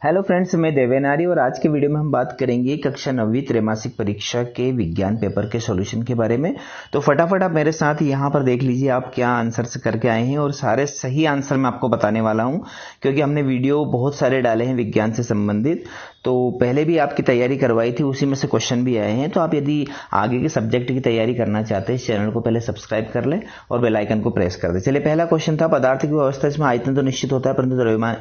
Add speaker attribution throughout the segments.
Speaker 1: Hello friends, मैं देवेनारी और आज के वीडियो में हम बात करेंगे कक्षा 9वीं त्रैमासिक परीक्षा के विज्ञान पेपर के सॉल्यूशन के बारे में। तो फटाफट आप मेरे साथ यहाँ पर देख लीजिए आप क्या आंसर्स करके आए हैं और सारे सही आंसर मैं आपको बताने वाला हूँ, क्योंकि हमने वीडियो बहुत सारे डाले हैं विज्ञान से संबंधित। तो पहले भी आपकी तैयारी करवाई थी, उसी में से क्वेश्चन भी आए हैं। तो आप यदि आगे के सब्जेक्ट की तैयारी करना चाहते हैं, इस चैनल को पहले सब्सक्राइब कर लें और बेल आइकन को प्रेस कर दें। चलिए, पहला क्वेश्चन था पदार्थ की अवस्था। इसमें आयतन तो निश्चित होता है परंतु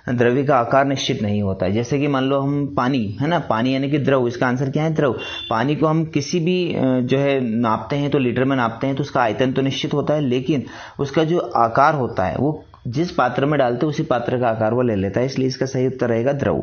Speaker 1: द्रव्य का आकार निश्चित नहीं होता है। जैसे कि मान लो हम पानी है ना, पानी यानी कि द्रव, इसका आंसर क्या है? द्रव। पानी को हम किसी भी जो है नापते हैं तो लीटर में नापते हैं, तो उसका आयतन तो निश्चित होता है, लेकिन उसका जो आकार होता है वो जिस पात्र में डालते हैं उसी पात्र का आकार वो ले लेता है, इसलिए इसका सही उत्तर रहेगा द्रव।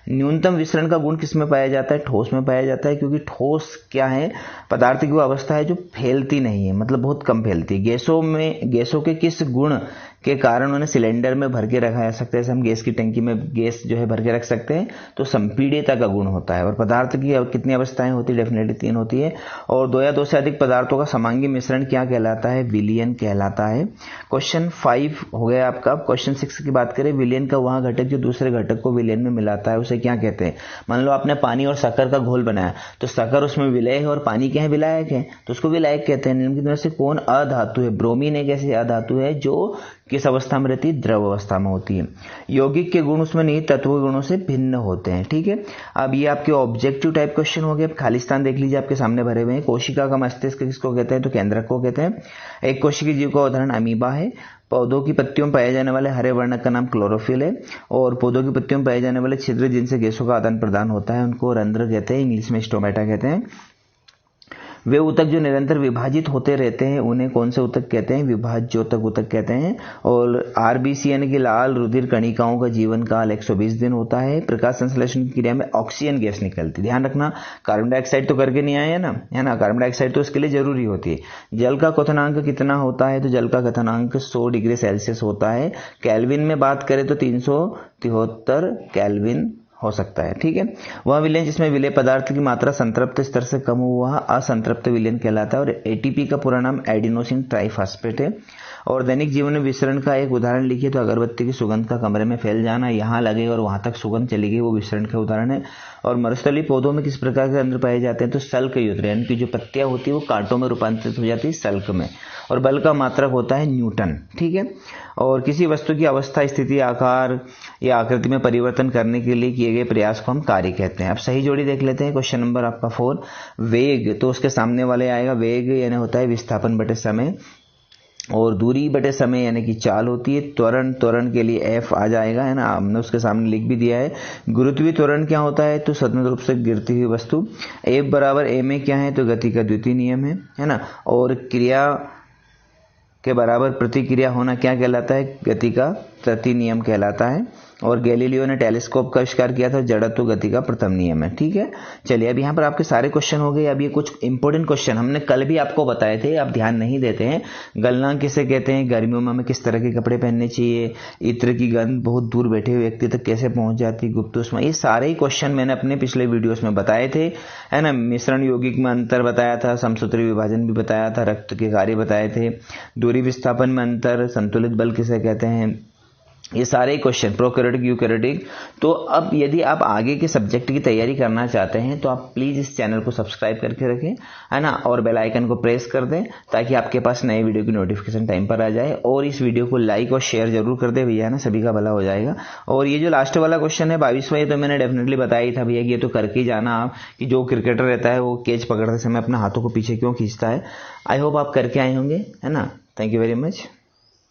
Speaker 1: न्यूनतम विसरण का गुण किसमें पाया जाता है? ठोस में पाया जाता है, क्योंकि ठोस क्या है? पदार्थ की वो अवस्था है जो फैलती नहीं है, मतलब बहुत कम फैलती है। गैसों के किस गुण के कारण उन्हें सिलेंडर में भर के रखा जा सकता है? जैसे हम गैस की टंकी में गैस जो है भर के रख सकते हैं, तो संपीड्यता का गुण होता है। और पदार्थ की कितनी अवस्थाएं होती है? डेफिनेटली 3 होती है। और 2 या 2 से अधिक पदार्थों का समांगी मिश्रण क्या कहलाता है? विलयन कहलाता है। क्वेश्चन 5 हो गया आपका। क्वेश्चन 6 की बात करें, विलयन का वह घटक जो दूसरे घटक को विलयन में मिलाता है उसे क्या कहते हैं? मान लो आपने पानी और शक्कर का घोल बनाया, तो शक्कर उसमें विलय है और पानी क्या है? विलायक है, तो उसको विलायक कहते हैं। निम्नलिखित में से कौन अधातु है? ब्रोमीन एक ऐसी अधातु है जो किस अवस्था में रहती है? द्रव अवस्था में होती है। यौगिक के गुण उसमें निहित तत्व गुणों से भिन्न होते हैं। ठीक है, अब ये आपके ऑब्जेक्टिव टाइप क्वेश्चन हो गए। अब खालिस्तान देख लीजिए, आपके सामने भरे हुए हैं। कोशिका का मस्तिष्क किसको कहते हैं? तो केंद्रक को कहते हैं। एक कोशिकीय जीव का उदाहरण अमीबा है। पौधों की पत्तियों में पाए जाने वाले हरे वर्णक का नाम क्लोरोफिल है। और पौधों की पत्तियों में पाए जाने वाले छिद्र जिनसे गैसों का आदान प्रदान होता है उनको रंध्र कहते हैं, इंग्लिश में स्टोमेटा कहते हैं। वे ऊतक जो निरंतर विभाजित होते रहते हैं उन्हें कौन से ऊतक कहते हैं? विभाज्योतक ऊतक कहते हैं। और आरबीसी यानी कि लाल रुधिर कणिकाओं का जीवन काल 120 दिन होता है। प्रकाश संश्लेषण की क्रिया में ऑक्सीजन गैस निकलती है। ध्यान रखना, कार्बन डाइऑक्साइड तो करके नहीं आए है ना, है ना। कार्बन डाइऑक्साइड तो इसके लिए जरूरी होती है। जल का क्वथनांक कितना होता है? तो जल का क्वथनांक 100 डिग्री सेल्सियस होता है। कैल्विन में बात करें तो 373 कैल्विन हो सकता है। ठीक है, वह विलयन जिसमें विलेय पदार्थ की मात्रा संतृप्त स्तर से कम हुआ असंतृप्त विलयन कहलाता है। और एटीपी का पूरा नाम एडिनोसिन ट्राइफॉस्फेट है। और दैनिक जीवन में विसरण का एक उदाहरण लिखिए, तो अगरबत्ती की सुगंध का कमरे में फैल जाना, यहाँ लगे और वहां तक सुगंध चली गई, वो विसरण का उदाहरण है। और मरुस्थलीय पौधों में किस प्रकार के रंध्र पाए जाते हैं? तो सल्क युक्त, यानी कि जो पत्तियां होती है वो कांटों में रूपांतरित हो जाती है सल्क में। और बल का मात्रक होता है न्यूटन। ठीक है, और किसी वस्तु की अवस्था, स्थिति, आकार या आकृति में परिवर्तन करने के लिए किए गए प्रयास को हम कार्य कहते हैं। अब सही जोड़ी देख लेते हैं। क्वेश्चन नंबर आपका 4, वेग, तो उसके सामने वाले आएगा वेग यानी होता है विस्थापन बटे समय, और दूरी बटे समय यानी कि चाल होती है। त्वरण के लिए एफ आ जाएगा, है ना, हमने उसके सामने लिख भी दिया है। गुरुत्वीय त्वरण क्या होता है? तो स्वतंत्र रूप से गिरती हुई वस्तु। एफ बराबर ए में क्या है? तो गति का द्वितीय नियम है ना। और क्रिया के बराबर प्रतिक्रिया होना क्या कहलाता है? गति का तृतीय नियम कहलाता है। और गैलीलियो ने टेलीस्कोप का आविष्कार किया था, जड़त्व गति का प्रथम नियम है। ठीक है, चलिए अब यहाँ पर आपके सारे क्वेश्चन हो गए। अब ये कुछ इंपॉर्टेंट क्वेश्चन हमने कल भी आपको बताए थे, आप ध्यान नहीं देते हैं। गलनांक किसे कहते हैं? गर्मियों में हमें किस तरह के कपड़े पहनने चाहिए? इत्र की गंध बहुत दूर बैठे हुए व्यक्ति तक कैसे पहुंच जाती? गुप्त ऊष्मा, ये सारे ही क्वेश्चन मैंने अपने पिछले वीडियोस में बताए थे, है ना। मिश्रण यौगिक में अंतर बताया था, समसूत्री विभाजन भी बताया था, रक्त के कार्य बताए थे, दूरी विस्थापन में अंतर, संतुलित बल किसे कहते हैं, ये सारे क्वेश्चन, प्रोकैरियोटिक यूकैरियोटिक। तो अब यदि आप आगे के सब्जेक्ट की तैयारी करना चाहते हैं तो आप प्लीज इस चैनल को सब्सक्राइब करके रखें, है ना, और बेल आइकन को प्रेस कर दें ताकि आपके पास नए वीडियो की नोटिफिकेशन टाइम पर आ जाए। और इस वीडियो को लाइक और शेयर जरूर कर दे भैया, ना, सभी का भला हो जाएगा। और ये जो लास्ट वाला क्वेश्चन है 22वां, ये तो मैंने डेफिनेटली बताया ही था भैया कि ये तो करके ही जाना आप, कि जो क्रिकेटर रहता है वो कैच पकड़ते समय अपने हाथों को पीछे क्यों खींचता है। आई होप आप करके आए होंगे, है ना। Thank you very much.